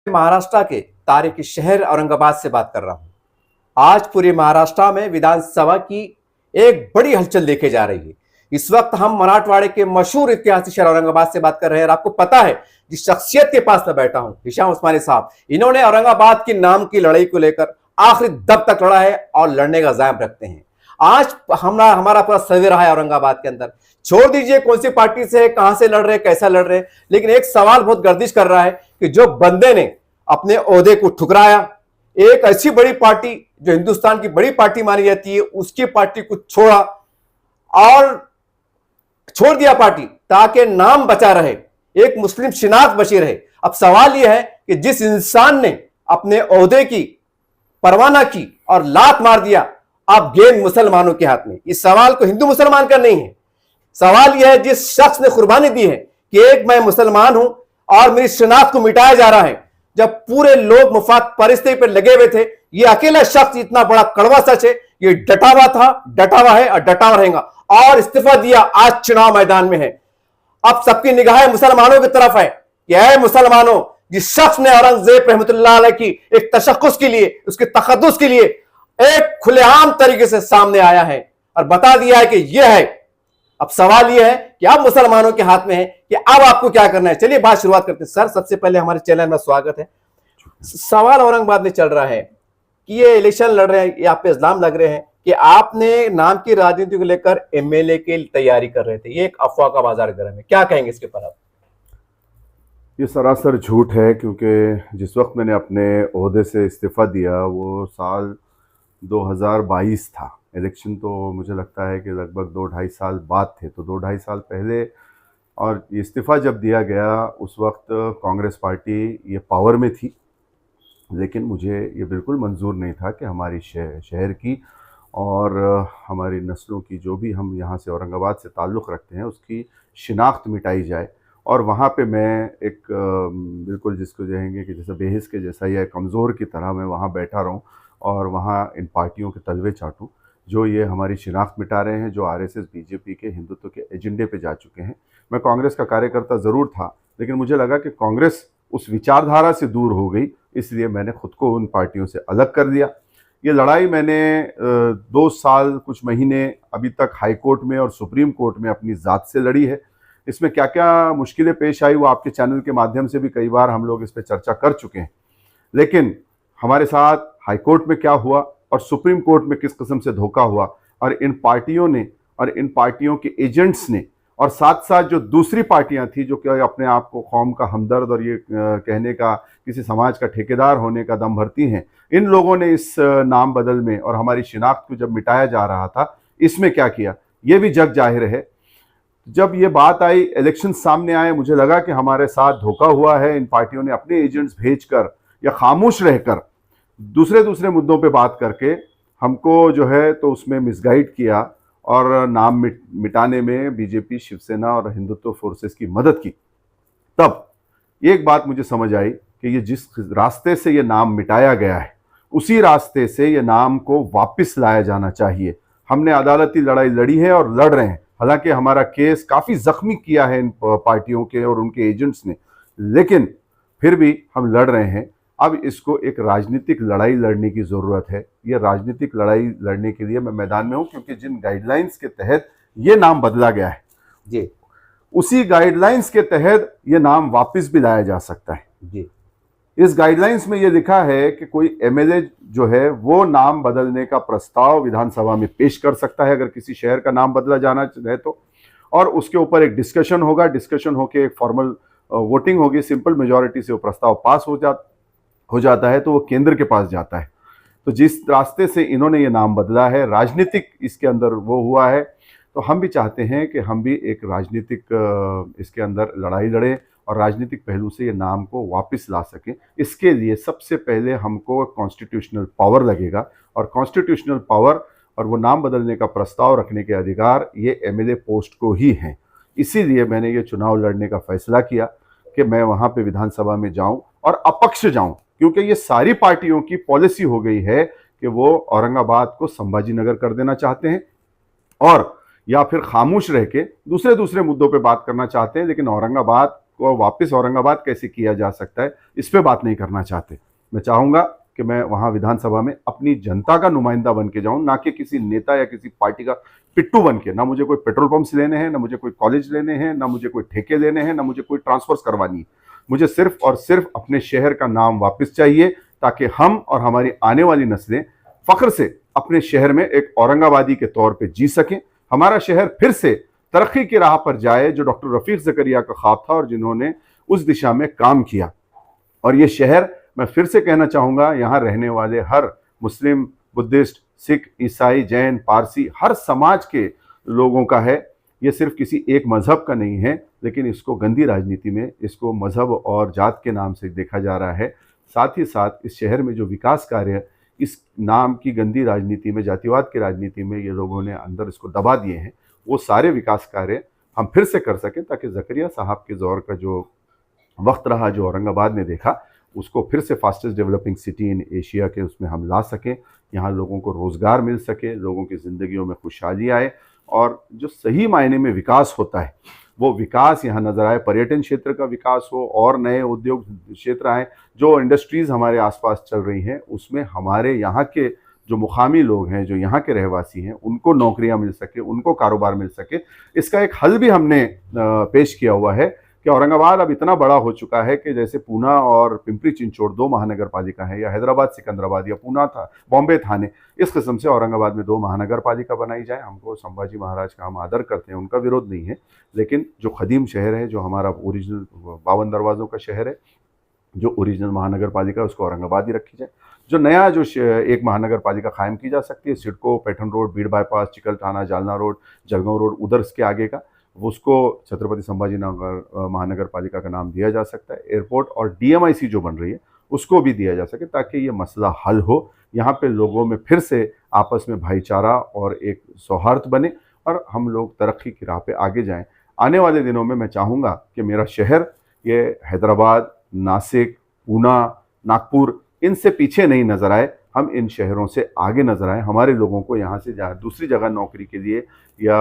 महाराष्ट्र के तारीखी शहर औरंगाबाद से बात कर रहा हूं। आज पूरे महाराष्ट्र में विधानसभा की एक बड़ी हलचल देखे जा रही है। इस वक्त हम मराठवाड़े के मशहूर ऐतिहासिक शहर औरंगाबाद से बात कर रहे हैं और आपको पता है जिस शख्सियत के पास मैं बैठा हूं, हिशाम उस्मानी साहब, इन्होंने औरंगाबाद की नाम की लड़ाई को लेकर आखिरी दम तक लड़ा है और लड़ने का ज़ायम रखते हैं। आज हमारा पूरा सर्वे रहा है औरंगाबाद के अंदर। छोड़ दीजिए कौन सी पार्टी से है, कहां से लड़ रहे, कैसा लड़ रहे, लेकिन एक सवाल बहुत गर्दिश कर रहा है कि जो बंदे ने अपने ओहदे को ठुकराया, एक ऐसी बड़ी पार्टी जो हिंदुस्तान की बड़ी पार्टी मानी जाती है, उसकी पार्टी को छोड़ा और छोड़ दिया पार्टी ताकि नाम बचा रहे, एक मुस्लिम शिनाख्त बची रहे। अब सवाल यह है कि जिस इंसान ने अपने ओहदे की परवाह न की और लात मार दिया, अब गेंद मुसलमानों के हाथ में। इस सवाल को हिंदू मुसलमान का नहीं है, सवाल यह है जिस शख्स ने कुर्बानी दी है कि एक मैं मुसलमान हूं और मेरी शिनाख्त को मिटाया जा रहा है, जब पूरे लोग मुफाद परिस्थिति पर लगे हुए थे। यह अकेला शख्स इतना बड़ा कड़वा सच है, ये डटा हुआ था, डटा हुआ है और डटा हुआ रहेगा और इस्तीफा दिया, आज चुनाव मैदान में है। अब सबकी निगाहें मुसलमानों की तरफ है कि ऐ मुसलमानों, जिस शख्स ने औरंगजेब रहमतुल्लाह अलैह की एक तशक्कुस के लिए, उसके तकद्दुस के लिए एक खुलेआम तरीके से सामने आया है और बता दिया है कि यह है। अब सवाल यह है कि अब मुसलमानों के हाथ में है कि अब आपको क्या करना है। चलिए बात शुरुआत करते हैं। सर, सबसे पहले हमारे चैनल में स्वागत है। सवाल औरंगाबाद में चल रहा है कि ये इलेक्शन लड़ रहे हैं, ये आप पे इल्जाम लग रहे हैं कि आपने नाम की राजनीति को लेकर एमएलए की तैयारी कर रहे थे, ये एक अफवाह का बाजार गर्म है, क्या कहेंगे इसके ऊपर आप? ये सरासर झूठ है, क्योंकि जिस वक्त मैंने अपने ओहदे से इस्तीफ़ा दिया वो साल 2022 था। इलेक्शन तो मुझे लगता है कि लगभग 2-2.5 साल बाद थे, तो 2-2.5 साल पहले। और इस्तीफ़ा जब दिया गया उस वक्त कांग्रेस पार्टी ये पावर में थी, लेकिन मुझे ये बिल्कुल मंजूर नहीं था कि हमारी शहर की और हमारी नस्लों की, जो भी हम यहाँ से औरंगाबाद से ताल्लुक़ रखते हैं, उसकी शिनाख्त मिटाई जाए। और वहाँ पे मैं एक बिल्कुल जिसको कहेंगे कि जैसे बेहिस के जैसा या कमज़ोर की तरह मैं वहाँ बैठा रहूँ और वहाँ इन पार्टियों के तलवे चाटूँ जो ये हमारी शिनाख्त मिटा रहे हैं, जो आरएसएस बीजेपी के हिंदुत्व के एजेंडे पे जा चुके हैं। मैं कांग्रेस का कार्यकर्ता ज़रूर था, लेकिन मुझे लगा कि कांग्रेस उस विचारधारा से दूर हो गई, इसलिए मैंने ख़ुद को उन पार्टियों से अलग कर दिया। ये लड़ाई मैंने 2 साल कुछ महीने अभी तक हाई कोर्ट में और सुप्रीम कोर्ट में अपनी ज़ात से लड़ी है। इसमें क्या क्या मुश्किलें पेश आई वो आपके चैनल के माध्यम से भी कई बार हम लोग इस पर चर्चा कर चुके हैं। लेकिन हमारे साथ हाई कोर्ट में क्या हुआ और सुप्रीम कोर्ट में किस किस्म से धोखा हुआ, और इन पार्टियों ने और इन पार्टियों के एजेंट्स ने, और साथ साथ जो दूसरी पार्टियां थी जो कि अपने आप को कौम का हमदर्द और ये कहने का किसी समाज का ठेकेदार होने का दम भरती हैं, इन लोगों ने इस नाम बदल में और हमारी शिनाख्त को जब मिटाया जा रहा था, इसमें क्या किया ये भी जग जाहिर है। जब ये बात आई, इलेक्शन सामने आए, मुझे लगा कि हमारे साथ धोखा हुआ है। इन पार्टियों ने अपने एजेंट्स भेजकर या खामोश रहकर दूसरे मुद्दों पे बात करके हमको जो है तो उसमें मिसगाइड किया और नाम मिटाने में बीजेपी, शिवसेना और हिंदुत्व फोर्सेस की मदद की। तब एक बात मुझे समझ आई कि ये जिस रास्ते से ये नाम मिटाया गया है, उसी रास्ते से ये नाम को वापस लाया जाना चाहिए। हमने अदालती लड़ाई लड़ी है और लड़ रहे हैं। हालांकि हमारा केस काफ़ी ज़ख्मी किया है इन पार्टियों के और उनके एजेंट्स ने, लेकिन फिर भी हम लड़ रहे हैं। अब इसको एक राजनीतिक लड़ाई लड़ने की ज़रूरत है। ये राजनीतिक लड़ाई लड़ने के लिए मैं मैदान में हूँ, क्योंकि जिन गाइडलाइंस के तहत ये नाम बदला गया है जी, उसी गाइडलाइंस के तहत ये नाम वापस भी लाया जा सकता है जी। इस गाइडलाइंस में ये लिखा है कि कोई एमएलए जो है वो नाम बदलने का प्रस्ताव विधानसभा में पेश कर सकता है, अगर किसी शहर का नाम बदला जाना है तो, और उसके ऊपर एक डिस्कशन होगा। डिस्कशन होकर एक फॉर्मल वोटिंग होगी, सिंपल मेजॉरिटी से वो प्रस्ताव पास हो जाता है तो वो केंद्र के पास जाता है। तो जिस रास्ते से इन्होंने ये नाम बदला है, राजनीतिक इसके अंदर वो हुआ है, तो हम भी चाहते हैं कि हम भी एक राजनीतिक इसके अंदर लड़ाई लड़ें और राजनीतिक पहलू से ये नाम को वापस ला सकें। इसके लिए सबसे पहले हमको कॉन्स्टिट्यूशनल पावर लगेगा, और कॉन्स्टिट्यूशनल पावर और वो नाम बदलने का प्रस्ताव रखने के अधिकार ये एमएलए पोस्ट को ही हैं। इसीलिए मैंने ये चुनाव लड़ने का फैसला किया कि मैं वहाँ पे विधानसभा में जाऊँ और अपक्ष जाऊँ, क्योंकि ये सारी पार्टियों की पॉलिसी हो गई है कि वो औरंगाबाद को संभाजी नगर कर देना चाहते हैं और या फिर खामोश रह के दूसरे मुद्दों पे बात करना चाहते हैं, लेकिन औरंगाबाद को वापस औरंगाबाद कैसे किया जा सकता है, इस पे बात नहीं करना चाहते। मैं चाहूँगा कि मैं वहाँ विधानसभा में अपनी जनता का नुमाइंदा बन के जाऊँ, ना कि किसी नेता या किसी पार्टी का पिट्टू बन के। ना मुझे कोई पेट्रोल पंप्स लेने हैं, ना मुझे कोई कॉलेज लेने हैं, ना मुझे कोई ठेके लेने हैं, ना मुझे कोई ट्रांसफर्स करवानी है। मुझे सिर्फ और सिर्फ अपने शहर का नाम वापस चाहिए, ताकि हम और हमारी आने वाली नस्लें फख्र से अपने शहर में एक औरंगाबादी के तौर पे जी सकें। हमारा शहर फिर से तरक्की की राह पर जाए, जो डॉक्टर रफीक ज़करिया का ख्वाब था और जिन्होंने उस दिशा में काम किया। और ये शहर, मैं फिर से कहना चाहूँगा, यहाँ रहने वाले हर मुस्लिम, बुद्धिस्ट, सिख, ईसाई, जैन, पारसी, हर समाज के लोगों का है। ये सिर्फ किसी एक मज़हब का नहीं है, लेकिन इसको गंदी राजनीति में इसको मज़हब और जात के नाम से देखा जा रहा है। साथ ही साथ इस शहर में जो विकास कार्य इस नाम की गंदी राजनीति में, जातिवाद की राजनीति में ये लोगों ने अंदर इसको दबा दिए हैं, वो सारे विकास कार्य हम फिर से कर सकें, ताकि ज़करिया साहब के दौर का जो वक्त रहा, जो औरंगाबाद ने देखा, उसको फिर से fastest developing city in Asia के उसमें हम ला सकें। यहाँ लोगों को रोज़गार मिल सके, लोगों की ज़िंदगियों में खुशहाली आए, और जो सही मायने में विकास होता है वो विकास यहाँ नज़र आए। पर्यटन क्षेत्र का विकास हो और नए उद्योग क्षेत्र आए। जो इंडस्ट्रीज़ हमारे आसपास चल रही हैं उसमें हमारे यहाँ के जो मुकामी लोग हैं, जो यहाँ के रहवासी हैं, उनको नौकरियाँ मिल सके, उनको कारोबार मिल सके। इसका एक हल भी हमने पेश किया हुआ है कि औरंगाबाद अब इतना बड़ा हो चुका है कि जैसे पूना और पिंपरी चिंचोड़ 2 महानगर पालिका है, या हैदराबाद सिकंदराबाद, या पूना था बॉम्बे थाने, इस किस्म से औरंगाबाद में 2 महानगर पालिका बनाई जाए। हमको संभाजी महाराज का हम आदर करते हैं, उनका विरोध नहीं है, लेकिन जो कदीम शहर है, जो हमारा ओरिजिनल 52 दरवाज़ों का शहर है, जो ओरिजिनल महानगर पालिका है, उसको औरंगाबाद ही रखी जाए। जो नया जो एक महानगर पालिका कायम की जा सकती है, CIDCO, Paithan road, Beed bypass, Chikalthana, Jalna road, Jalgaon road, उधर इसके आगे का, उसको छत्रपति संभाजी नगर महानगर पालिका का नाम दिया जा सकता है। एयरपोर्ट और डीएमआईसी जो बन रही है उसको भी दिया जा सके, ताकि ये मसला हल हो। यहाँ पे लोगों में फिर से आपस में भाईचारा और एक सौहार्द बने, और हम लोग तरक्की की राह पे आगे जाएं। आने वाले दिनों में मैं चाहूँगा कि मेरा शहर ये हैदराबाद, नासिक, पूना, नागपुर, इनसे पीछे नहीं नज़र आए। हम इन शहरों से आगे नज़र आए। हमारे लोगों को यहाँ से दूसरी जगह नौकरी के लिए या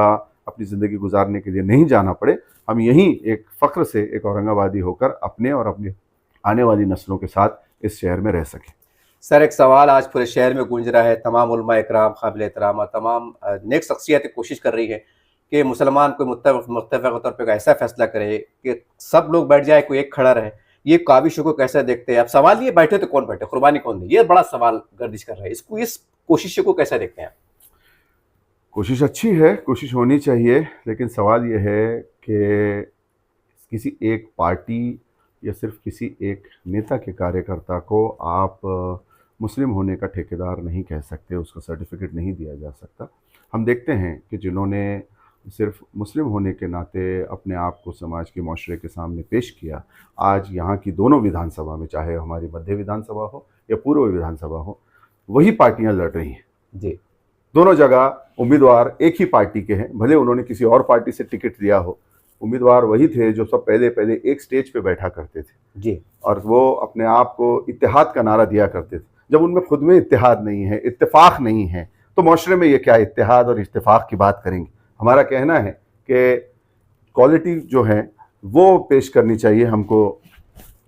अपनी ज़िंदगी गुजारने के लिए नहीं जाना पड़े। हम यहीं एक फ़ख्र से एक औरंगाबादी होकर अपने और अपनी आने वाली नस्लों के साथ इस शहर में रह सकें। सर, एक सवाल आज पूरे शहर में गूंज रहा है। तमाम उलमा इकराम, काबिल एहतराम और तमाम नेक शख्सियतें कोशिश कर रही है कि मुसलमान कोई मुत्तफ़िक़ तौर पर ऐसा फैसला करे कि सब लोग बैठ जाए, कोई एक खड़ा रहे। ये काविशों को कैसे देखते हैं? अब सवाल ये, बैठे तो कौन बैठे, कुर्बानी कौन दे? ये बड़ा सवाल गर्दिश कर रहा है। इसको, इस कोशिश को कैसे देखते हैं? कोशिश अच्छी है, कोशिश होनी चाहिए, लेकिन सवाल ये है कि किसी एक पार्टी या सिर्फ किसी एक नेता के कार्यकर्ता को आप मुस्लिम होने का ठेकेदार नहीं कह सकते, उसका सर्टिफिकेट नहीं दिया जा सकता। हम देखते हैं कि जिन्होंने सिर्फ मुस्लिम होने के नाते अपने आप को समाज के माशरे के सामने पेश किया, आज यहाँ की दोनों विधानसभा में, चाहे हमारी मध्य विधानसभा हो या पूर्व विधानसभा हो, वही पार्टियाँ लड़ रही हैं जी। दोनों जगह उम्मीदवार एक ही पार्टी के हैं, भले उन्होंने किसी और पार्टी से टिकट लिया हो। उम्मीदवार वही थे जो सब पहले पहले एक स्टेज पे बैठा करते थे जी, और वो अपने आप को इत्तेहाद का नारा दिया करते थे। जब उनमें खुद में इत्तेहाद नहीं है, इत्तेफाक नहीं है, तो माशरे में ये क्या इत्तेहाद और इत्तेफाक की बात करेंगे। हमारा कहना है कि क्वालिटी जो है वो पेश करनी चाहिए हमको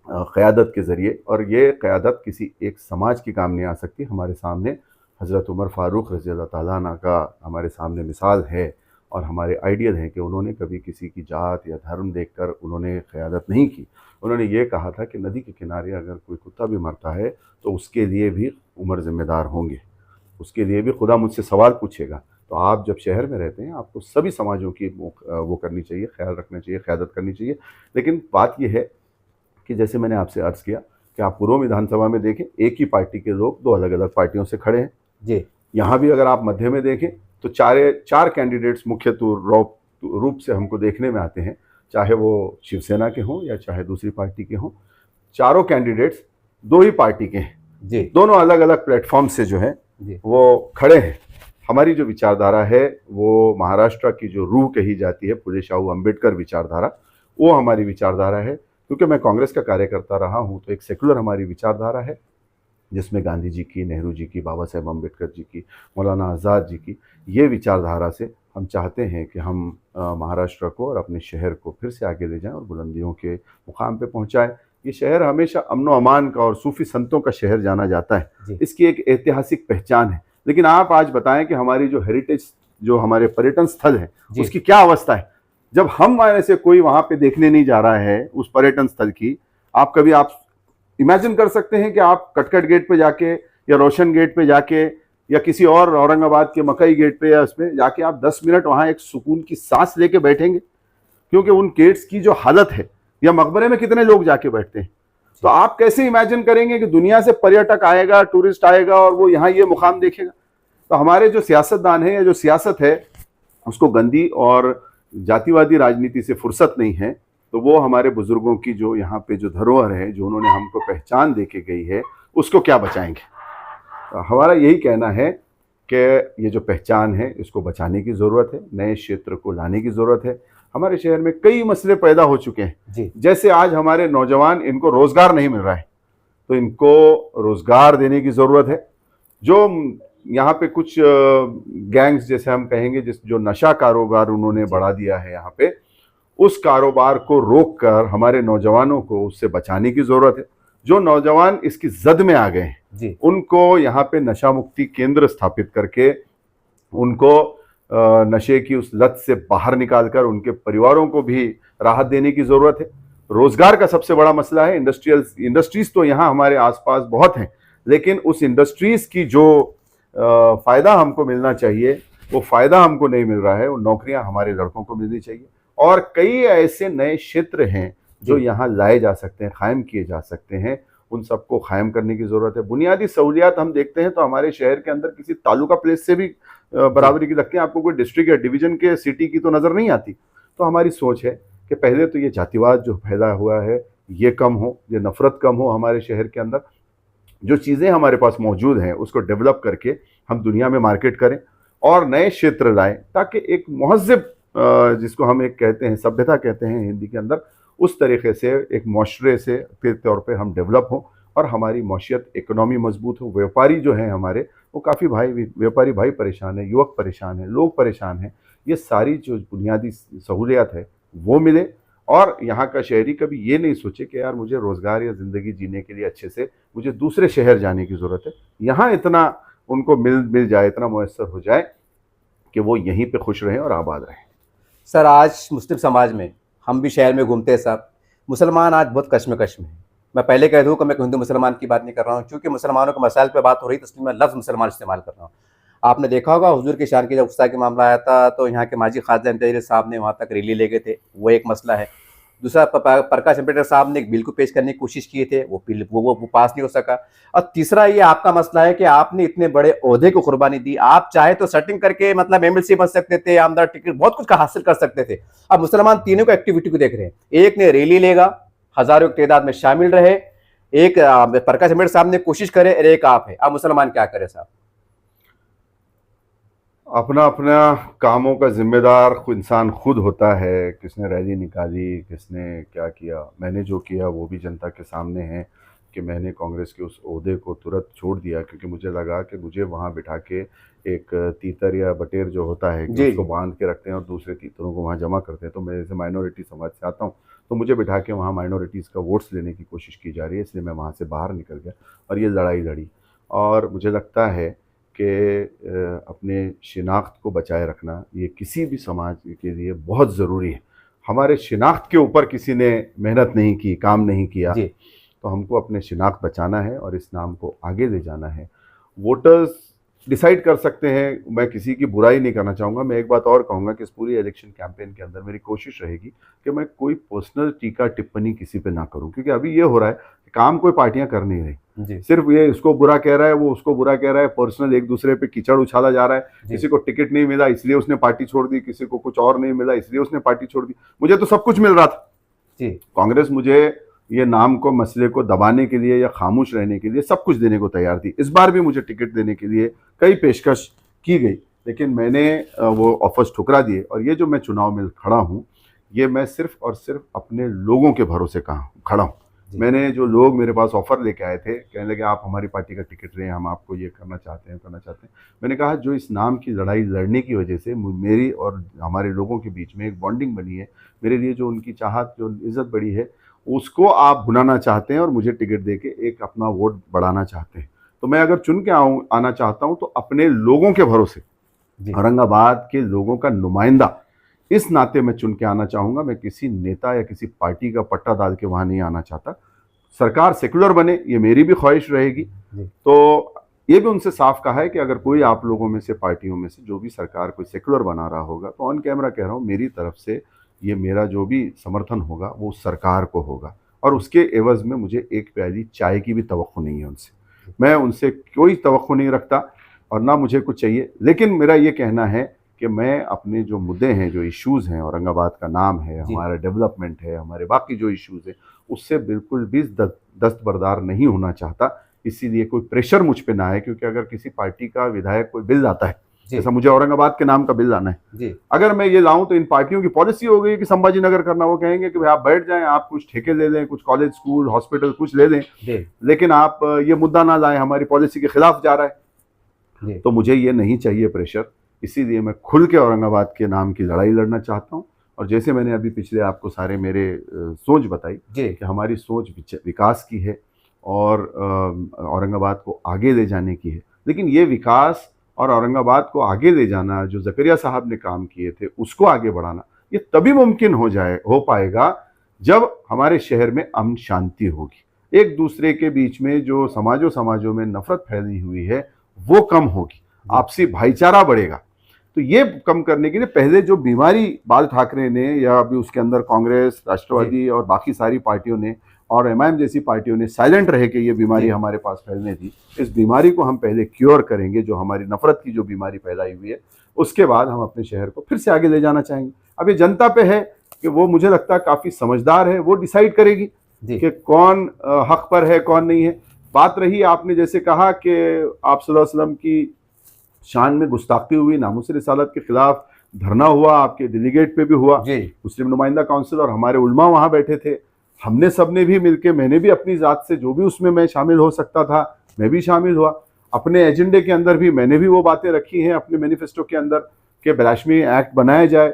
क़यादत के ज़रिए, और ये क़यादत किसी एक समाज की काम नहीं आ सकती। हमारे सामने हज़रत उमर फ़ारूक रज़ी अल्लाह ताला अन्हु का हमारे सामने मिसाल है, और हमारे आइडियल हैं कि उन्होंने कभी किसी की जात या धर्म देखकर उन्होंने क़यादत नहीं की। उन्होंने ये कहा था कि नदी के किनारे अगर कोई कुत्ता भी मरता है तो उसके लिए भी उमर ज़िम्मेदार होंगे, उसके लिए भी खुदा मुझसे सवाल पूछेगा। तो आप जब शहर में रहते हैं, आपको सभी समाजों की वो करनी चाहिए, ख्याल रखना चाहिए, क़यादत करनी चाहिए। लेकिन बात यह है कि जैसे मैंने आपसे अर्ज़ किया कि आप पूर्व विधानसभा में देखें, एक ही पार्टी के लोग 2 अलग अलग पार्टियों से खड़े हैं जी। यहाँ भी अगर आप मध्य में देखें तो चार कैंडिडेट्स मुख्य रूप से हमको देखने में आते हैं, चाहे वो शिवसेना के हों या चाहे दूसरी पार्टी के हों। चारों कैंडिडेट्स 2 ही पार्टी के हैं जी, दोनों अलग अलग प्लेटफॉर्म से जो है वो खड़े हैं। हमारी जो विचारधारा है वो महाराष्ट्र की जो रूह कही जाती है, फुले शाहू अम्बेडकर विचारधारा, वो हमारी विचारधारा है। क्योंकि मैं कांग्रेस का कार्यकर्ता रहा हूँ, तो एक सेकुलर हमारी विचारधारा है जिसमें गांधी जी की, नेहरू जी की, बाबा साहेब अम्बेडकर जी की, मौलाना आज़ाद जी की, ये विचारधारा से हम चाहते हैं कि हम महाराष्ट्र को और अपने शहर को फिर से आगे ले जाएं और बुलंदियों के मुकाम पे पहुंचाएं। ये शहर हमेशा अमन व अमान का और सूफी संतों का शहर जाना जाता है, जी। इसकी एक ऐतिहासिक पहचान है। लेकिन आप आज बताएं कि हमारी जो हेरिटेज, जो हमारे पर्यटन स्थल है, जी। उसकी क्या अवस्था है। जब हम में से कोई वहां पे देखने नहीं जा रहा है उस पर्यटन स्थल की, आप इमेजिन कर सकते हैं कि आप कटकट गेट पे जाके या रोशन गेट पे जाके या किसी और औरंगाबाद के मकई गेट पे या उसमें जाके आप 10 मिनट वहां एक सुकून की सांस लेके बैठेंगे? क्योंकि उन गेट्स की जो हालत है, या मकबरे में कितने लोग जाके बैठते हैं, तो आप कैसे इमेजिन करेंगे कि दुनिया से पर्यटक आएगा, टूरिस्ट आएगा और वो यहाँ ये मुकाम देखेगा। तो हमारे जो सियासतदान है या जो सियासत है, उसको गंदी और जातिवादी राजनीति से फुर्सत नहीं है। तो वो हमारे बुजुर्गों की जो यहाँ पे जो धरोहर है, जो उन्होंने हमको पहचान दे के गई है, उसको क्या बचाएंगे। तो हमारा यही कहना है कि ये जो पहचान है इसको बचाने की ज़रूरत है, नए क्षेत्र को लाने की ज़रूरत है। हमारे शहर में कई मसले पैदा हो चुके हैं जी। जैसे आज हमारे नौजवान, इनको रोज़गार नहीं मिल रहा है, तो इनको रोज़गार देने की ज़रूरत है। जो यहाँ पे कुछ गैंग्स जैसे हम कहेंगे, जो नशा कारोबार उन्होंने बढ़ा दिया है यहाँ पे, उस कारोबार को रोककर हमारे नौजवानों को उससे बचाने की ज़रूरत है। जो नौजवान इसकी जद में आ गए हैं जी। उनको यहाँ पे नशा मुक्ति केंद्र स्थापित करके उनको नशे की उस लत से बाहर निकालकर उनके परिवारों को भी राहत देने की ज़रूरत है। रोज़गार का सबसे बड़ा मसला है। इंडस्ट्रीज तो यहाँ हमारे आसपास बहुत हैं, लेकिन उस इंडस्ट्रीज की जो फ़ायदा हमको मिलना चाहिए वो फ़ायदा हमको नहीं मिल रहा है। वो नौकरियाँ हमारे लड़कों को मिलनी चाहिए। और कई ऐसे नए क्षेत्र हैं जो यहाँ लाए जा सकते हैं, कायम किए जा सकते हैं, उन सबको कायम करने की ज़रूरत है। बुनियादी सहूलियात हम देखते हैं तो हमारे शहर के अंदर किसी तालुका प्लेस से भी बराबरी की लगती है। आपको कोई डिस्ट्रिक्ट या डिवीजन के सिटी की तो नज़र नहीं आती। तो हमारी सोच है कि पहले तो ये जातिवाद जो पैदा हुआ है ये कम हो, ये नफ़रत कम हो हमारे शहर के अंदर। जो चीज़ें हमारे पास मौजूद हैं उसको डेवलप करके हम दुनिया में मार्केट करें और नए क्षेत्र लाएं, ताकि एक महज़ब, जिसको हम एक कहते हैं सभ्यता कहते हैं हिंदी के अंदर, उस तरीके से एक माशरे से के तौर पे हम डेवलप हों और हमारी मौशियत, इकोनॉमी मजबूत हो। व्यापारी जो हैं हमारे, वो काफ़ी व्यापारी भाई परेशान है, युवक परेशान है, लोग परेशान हैं। ये सारी जो बुनियादी सहूलियात है वो मिले और यहाँ का शहरी कभी ये नहीं सोचे कि यार मुझे रोज़गार या ज़िंदगी जीने के लिए अच्छे से मुझे दूसरे शहर जाने की ज़रूरत है। यहाँ इतना उनको मिल जाए, इतना मुयस्सर हो जाए कि वो यहीं पे खुश रहें और आबाद रहें। सर, आज मुस्लिम समाज में हम भी शहर में घूमते हैं साहब, मुसलमान आज बहुत कश्मकश में है। मैं पहले कह दूँ कि मैं हिंदू मुसलमान की बात नहीं कर रहा हूँ, क्योंकि मुसलमानों के मसाइल पे बात हो रही है तो इसलिए मैं लफ्ज़ मुसलमान इस्तेमाल कर रहा हूँ। आपने देखा होगा हुजूर की शान की जब गुस्सा का मामला आया था तो यहाँ के माजी ख्वाजा इम्तियाज़ साहब ने वहाँ तक रैली ले गए थे, वो एक मसला है। दूसरा, प्रकाश अम्बेडकर साहब ने एक बिल को पेश करने की कोशिश की थे, वो बिल वो पास नहीं हो सका। और तीसरा ये आपका मसला है कि आपने इतने बड़े ओहदे को कुर्बानी दी। आप चाहे तो सेटिंग करके मतलब एमएलसी बन सकते थे, आमदार टिकट, बहुत कुछ हासिल कर सकते थे। अब मुसलमान तीनों को एक्टिविटी को देख रहे हैं। एक ने रैली लेगा, हजारों की तादाद में शामिल रहे, एक प्रकाश अम्बेडकर साहब ने कोशिश करे, और एक आप है। अब मुसलमान क्या करे साहब? अपना अपना कामों का जिम्मेदार इंसान खुद होता है। किसने रैली निकाली, किसने क्या किया। मैंने जो किया वो भी जनता के सामने है कि मैंने कांग्रेस के उस ओहदे को तुरंत छोड़ दिया, क्योंकि मुझे लगा कि मुझे वहाँ बिठा के एक तीतर या बटेर जो होता है कि उसको बांध के रखते हैं और दूसरे तीतरों को वहाँ जमा करते हैं। तो मैं जैसे माइनॉरिटी समाज से आता हूँ, तो मुझे बिठा के वहाँ माइनॉरिटीज़ का वोट्स लेने की कोशिश की जा रही है, इसलिए मैं वहाँ से बाहर निकल गया और ये लड़ाई लड़ी। और मुझे लगता है कि अपने शिनाख्त को बचाए रखना ये किसी भी समाज के लिए बहुत ज़रूरी है। हमारे शिनाख्त के ऊपर किसी ने मेहनत नहीं की, काम नहीं किया, तो हमको अपने शिनाख्त बचाना है और इस नाम को आगे ले जाना है। वोटर्स डिसाइड कर सकते हैं। मैं किसी की बुराई नहीं करना चाहूँगा। मैं एक बात और कहूँगा कि इस पूरी इलेक्शन कैंपेन के अंदर मेरी कोशिश रहेगी कि मैं कोई पर्सनल टीका टिप्पणी किसी पे ना करूँ, क्योंकि अभी ये हो रहा है कि काम कोई पार्टियां कर नहीं रही। सिर्फ ये इसको बुरा कह रहा है, वो उसको बुरा कह रहा है, पर्सनल एक दूसरे पे कीचड़ उछाला जा रहा है। किसी को टिकट नहीं मिला इसलिए उसने पार्टी छोड़ दी, किसी को कुछ और नहीं मिला इसलिए उसने पार्टी छोड़ दी। मुझे तो सब कुछ मिल रहा था। कांग्रेस मुझे ये नाम को, मसले को दबाने के लिए या खामोश रहने के लिए सब कुछ देने को तैयार थी। इस बार भी मुझे टिकट देने के लिए कई पेशकश की गई, लेकिन मैंने वो ऑफर्स ठुकरा दिए। और ये जो मैं चुनाव में खड़ा हूँ, ये मैं सिर्फ और सिर्फ अपने लोगों के भरोसे खड़ा हूँ। मैंने जो लोग मेरे पास ऑफर लेके आए थे, कहने लगे आप हमारी पार्टी का टिकट लें, हम आपको ये करना चाहते हैं। मैंने कहा जो इस नाम की लड़ाई लड़ने की वजह से मेरी और हमारे लोगों के बीच में एक बॉन्डिंग बनी है, मेरे लिए जो उनकी चाहत, जो इज्जत बढ़ी है, उसको आप भुनाना चाहते हैं और मुझे टिकट दे के एक अपना वोट बढ़ाना चाहते हैं। तो मैं अगर चुन के आना चाहता हूँ तो अपने लोगों के भरोसे, औरंगाबाद के लोगों का नुमाइंदा इस नाते मैं चुन के आना चाहूँगा। मैं किसी नेता या किसी पार्टी का पट्टा डाल के वहाँ नहीं आना चाहता। सरकार सेकुलर बने, ये मेरी भी ख्वाहिश रहेगी। तो ये भी उनसे साफ कहा है कि अगर कोई आप लोगों में से, पार्टियों में से जो भी सरकार कोई सेकुलर बना रहा होगा, तो ऑन कैमरा कह रहा हूँ, मेरी तरफ से ये मेरा जो भी समर्थन होगा वो उस सरकार को होगा, और उसके एवज में मुझे एक प्याली चाय की भी तवक्को नहीं है उनसे। मैं उनसे कोई तवक्को नहीं रखता और ना मुझे कुछ चाहिए। लेकिन मेरा ये कहना है कि मैं अपने जो मुद्दे हैं, जो इश्यूज़ हैं, औरंगाबाद का नाम है, हमारा डेवलपमेंट है, हमारे बाकी जो इश्यूज़ हैं, उससे बिल्कुल भी दस्तबरदार नहीं होना चाहता। इसीलिए कोई प्रेशर मुझ पे ना आए, क्योंकि अगर किसी पार्टी का विधायक कोई बिल लाता है, जैसा मुझे औरंगाबाद के नाम का बिल लाना है, अगर मैं ये लाऊं तो इन पार्टियों की पॉलिसी हो गई कि संभाजी नगर करना। वो कहेंगे कि भाई आप बैठ जाएं, आप कुछ ठेके ले लें, कुछ कॉलेज, स्कूल, हॉस्पिटल कुछ ले लें, लेकिन आप ये मुद्दा ना लाएं, हमारी पॉलिसी के खिलाफ जा रहा है। तो मुझे ये नहीं चाहिए प्रेशर, इसीलिए मैं खुल के औरंगाबाद के नाम की लड़ाई लड़ना चाहता हूँ। और जैसे मैंने अभी पिछले आपको सारे मेरे सोच बताई कि हमारी सोच विकास की है और औरंगाबाद को आगे ले जाने की है। लेकिन ये विकास और औरंगाबाद को आगे ले जाना, जो ज़करिया साहब ने काम किए थे उसको आगे बढ़ाना, ये तभी मुमकिन हो पाएगा जब हमारे शहर में अमन शांति होगी। एक दूसरे के बीच में जो समाजों में नफरत फैली हुई है वो कम होगी, आपसी भाईचारा बढ़ेगा। तो ये कम करने के लिए पहले जो बीमारी बाल ठाकरे ने, या अभी उसके अंदर कांग्रेस, राष्ट्रवादी और बाकी सारी पार्टियों ने और एमआईएम जैसी पार्टियों ने साइलेंट रह के ये बीमारी हमारे पास फैलने दी, इस बीमारी को हम पहले क्योर करेंगे। जो हमारी नफरत की जो बीमारी फैलाई हुई है, उसके बाद हम अपने शहर को फिर से आगे ले जाना चाहेंगे। अब ये जनता पे है कि वो, मुझे लगता है काफ़ी समझदार है, वो डिसाइड करेगी कि कौन हक पर है, कौन नहीं है। बात रही, आपने जैसे कहा कि आप सल्लल्लाहु अलैहि वसल्लम की शान में गुस्ताखी हुई, नामुस रिसालत के खिलाफ धरना हुआ, आपके डेलीगेट पे भी हुआ, मुस्लिम नुमाइंदा काउंसिल और हमारे उलमा वहाँ बैठे थे। हमने सबने भी मिलके, मैंने भी अपनी ज़ात से जो भी उसमें मैं शामिल हो सकता था मैं भी शामिल हुआ। अपने एजेंडे के अंदर भी मैंने भी वो बातें रखी हैं अपने मैनिफेस्टो के अंदर कि बिलाशमी एक्ट बनाया जाए,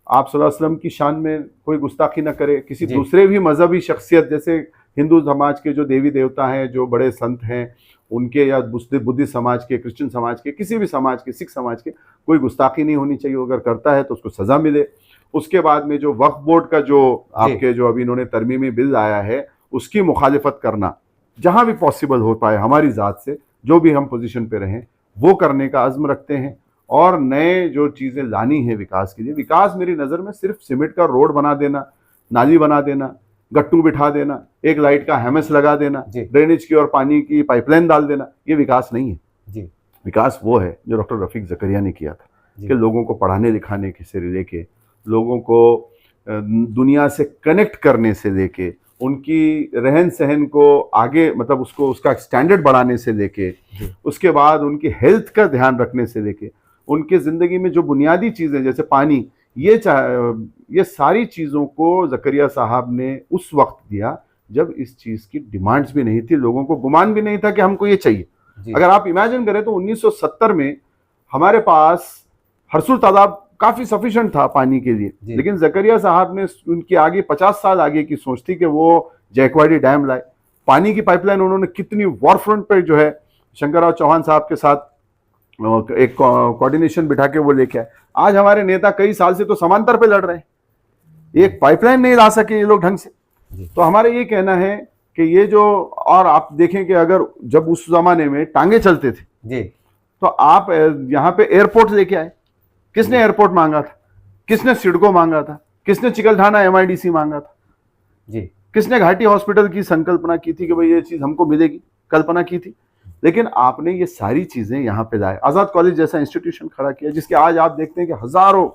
आप सल्लल्लाहु अलैहि वसल्लम की शान में कोई गुस्ताखी न करे, किसी दूसरे भी मजहबी शख्सियत, जैसे हिंदू समाज के जो देवी देवता हैं, जो बड़े संत हैं उनके, या बुद्धिस्ट समाज के, क्रिश्चियन समाज के, किसी भी समाज के, सिख समाज के, कोई गुस्ताखी नहीं होनी चाहिए। अगर करता है तो उसको सज़ा मिले। उसके बाद में जो वक्फ बोर्ड का जो आपके जो अभी इन्होंने तरमीमी बिल आया है, उसकी मुखालिफत करना, जहाँ भी पॉसिबल हो पाए हमारी ज़ात से, जो भी हम पोजीशन पे रहें वो करने का अज़्म रखते हैं। और नए जो चीज़ें लानी है विकास के लिए, विकास मेरी नज़र में सिर्फ सीमेंट का रोड बना देना, नाली बना देना, गट्टू बिठा देना, एक लाइट का हेमस लगा देना, ड्रेनेज की और पानी की पाइपलाइन डाल देना, ये विकास नहीं है। विकास वो है जो डॉक्टर रफ़ीक ज़करिया ने किया था कि लोगों को पढ़ाने लिखाने से लेके, लोगों को दुनिया से कनेक्ट करने से लेके, उनकी रहन सहन को आगे, मतलब उसको, उसका स्टैंडर्ड बढ़ाने से लेके, उसके बाद उनकी हेल्थ का ध्यान रखने से लेके, उनके ज़िंदगी में जो बुनियादी चीज़ें जैसे पानी, ये सारी चीज़ों को ज़करिया साहब ने उस वक्त दिया जब इस चीज़ की डिमांड्स भी नहीं थी, लोगों को गुमान भी नहीं था कि हमको ये चाहिए। अगर आप इमेजिन करें तो 1970 में हमारे पास हरसुल तालाब काफ़ी सफिशिएंट था पानी के लिए, लेकिन ज़करिया साहब ने उनकी आगे 50 साल आगे की सोच थी कि वो जैकवाड़ी डैम लाए। पानी की पाइपलाइन उन्होंने कितनी वॉर फ्रंट पर जो है शंकरराव चौहान साहब के साथ एक कोऑर्डिनेशन बिठा के वो लेके आए। आज हमारे नेता कई साल से तो समांतर पे लड़ रहे हैं, एक पाइपलाइन नहीं ला सके ये लोग ढंग से। तो हमारे ये कहना है कि ये जो, और आप देखें कि अगर जब उस जमाने में टांगे चलते थे तो आप यहाँ पे एयरपोर्ट लेके आए, किसने एयरपोर्ट मांगा था, किसने सिडको मांगा था, किसने चिकलठाना MIDC मांगा था, किसने घाटी हॉस्पिटल की संकल्पना की थी कि भाई ये चीज हमको मिलेगी, कल्पना की थी। लेकिन आपने ये सारी चीजें यहाँ पे लाए, आजाद कॉलेज जैसा इंस्टीट्यूशन खड़ा किया, जिसके आज आप देखते हैं कि हजारों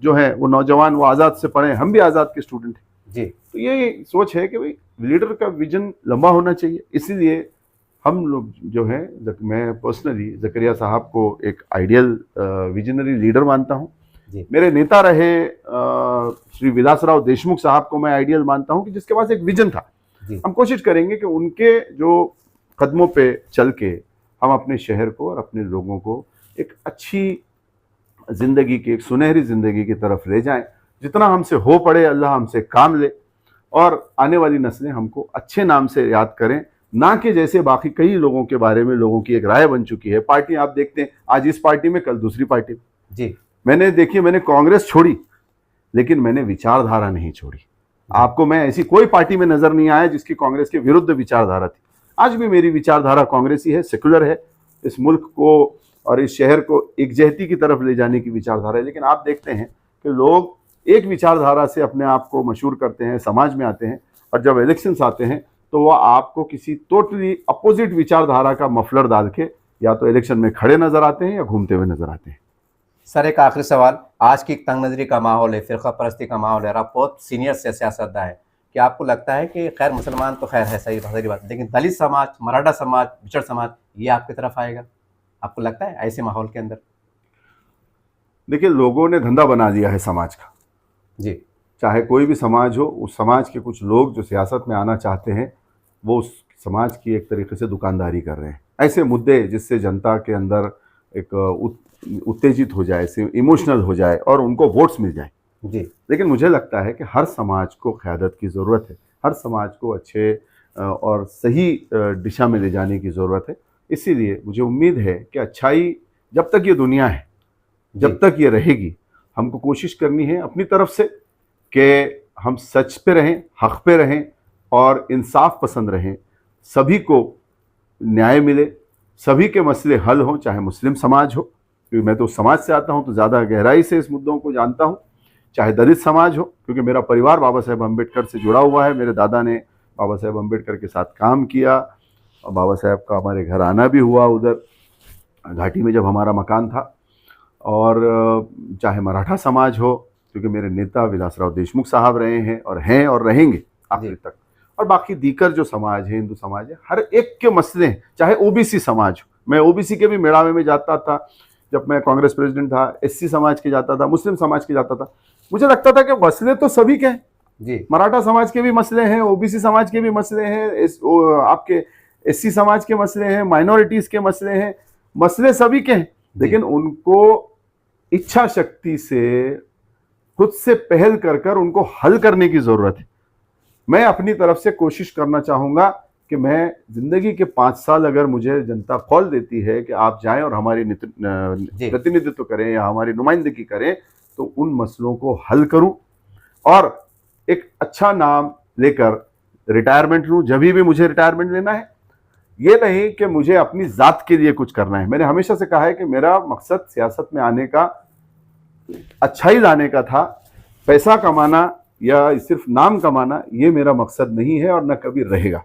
जो है वो नौजवान वो आजाद से पढ़े, हम भी आजाद के स्टूडेंट हैं। तो ये सोच है कि भाई लीडर का विजन लंबा होना चाहिए। इसीलिए हम लोग जो है, मैं पर्सनली ज़करिया साहब को एक आइडियल विजनरी लीडर मानता हूँ। मेरे नेता रहे श्री विलासराव देशमुख साहब को मैं आइडियल मानता हूँ कि जिसके पास एक विजन था जी हम कोशिश करेंगे कि उनके जो कदमों पे चल के हम अपने शहर को और अपने लोगों को एक अच्छी ज़िंदगी की, एक सुनहरी ज़िंदगी की तरफ ले जाएं। जितना हमसे हो पड़े अल्लाह हमसे काम ले और आने वाली नस्लें हमको अच्छे नाम से याद करें, ना कि जैसे बाकी कई लोगों के बारे में लोगों की एक राय बन चुकी है। पार्टी आप देखते हैं, आज इस पार्टी में कल दूसरी पार्टी में। जी मैंने कांग्रेस छोड़ी, लेकिन मैंने विचारधारा नहीं छोड़ी। आपको मैं ऐसी कोई पार्टी में नजर नहीं आया जिसकी कांग्रेस के विरुद्ध विचारधारा थी। आज भी मेरी विचारधारा कांग्रेसी है, सेकुलर है, इस मुल्क को और इस शहर को एकजहती की तरफ ले जाने की विचारधारा है। लेकिन आप देखते हैं कि लोग एक विचारधारा से अपने आप को मशहूर करते हैं, समाज में आते हैं, और जब इलेक्शंस आते हैं तो वह आपको किसी टोटली अपोजिट विचारधारा का मफलर डाल के या तो इलेक्शन में खड़े नजर आते हैं या घूमते हुए नजर आते हैं। सर, एक आखिरी सवाल, आज की तंग नजरी का माहौल है, फिरका परस्ती का माहौल है, आप बहुत सीनियर से सियासतदान है, क्या आपको लगता है कि खैर मुसलमान तो खैर है, सही बात, लेकिन दलित समाज, मराठा समाज, बिछड़ समाज ये आपकी तरफ आएगा? आपको लगता है ऐसे माहौल के अंदर? देखिए, लोगों ने धंधा बना दिया है समाज का। जी, चाहे कोई भी समाज हो, उस समाज के कुछ लोग जो सियासत में आना चाहते हैं वो उस समाज की एक तरीके से दुकानदारी कर रहे हैं। ऐसे मुद्दे जिससे जनता के अंदर एक उत्तेजित हो जाए, से इमोशनल हो जाए और उनको वोट्स मिल जाए। जी, लेकिन मुझे लगता है कि हर समाज को क़यादत की ज़रूरत है, हर समाज को अच्छे और सही दिशा में ले जाने की ज़रूरत है। इसीलिए मुझे उम्मीद है कि अच्छाई जब तक ये दुनिया है, जब तक ये रहेगी, हमको कोशिश करनी है अपनी तरफ से कि हम सच पे रहें, हक़ पे रहें और इंसाफ पसंद रहें, सभी को न्याय मिले, सभी के मसले हल हों, चाहे मुस्लिम समाज हो, क्योंकि मैं तो उस समाज से आता हूं तो ज़्यादा गहराई से इस मुद्दों को जानता हूं, चाहे दलित समाज हो, क्योंकि मेरा परिवार बाबा साहेब अम्बेडकर से जुड़ा हुआ है। मेरे दादा ने बाबा साहेब अम्बेडकर के साथ काम किया और बाबा साहेब का हमारे घर आना भी हुआ उधर घाटी में जब हमारा मकान था। और चाहे मराठा समाज हो, क्योंकि मेरे नेता विलासराव देशमुख साहब रहे हैं और रहेंगे आखिर तक, और बाकी दीकर जो समाज है, हिंदू समाज है, हर एक के मसले हैं। चाहे ओबीसी समाज हो, मैं ओबीसी के भी मेड़ावे में जाता था, जब मैं कांग्रेस प्रेसिडेंट था, एससी समाज के जाता था, मुस्लिम समाज के जाता था। मुझे लगता था कि मसले तो सभी के हैं जी, मराठा समाज के भी मसले हैं, ओबीसी समाज के भी मसले हैं, आपके एससी समाज के मसले हैं, माइनॉरिटीज के मसले हैं, मसले सभी के हैं। लेकिन उनको इच्छा शक्ति से, खुद से पहल कर उनको हल करने की जरूरत है। मैं अपनी तरफ से कोशिश करना चाहूंगा कि मैं जिंदगी के 5 साल अगर मुझे जनता कॉल देती है कि आप जाएं और हमारी प्रतिनिधित्व करें या हमारी नुमाइंदगी करें, तो उन मसलों को हल करूं और एक अच्छा नाम लेकर रिटायरमेंट लूं जब भी मुझे रिटायरमेंट लेना है। ये नहीं कि मुझे अपनी जात के लिए कुछ करना है। मैंने हमेशा से कहा है कि मेरा मकसद सियासत में आने का अच्छाई लाने का था, पैसा कमाना या सिर्फ नाम कमाना ये मेरा मकसद नहीं है और न कभी रहेगा।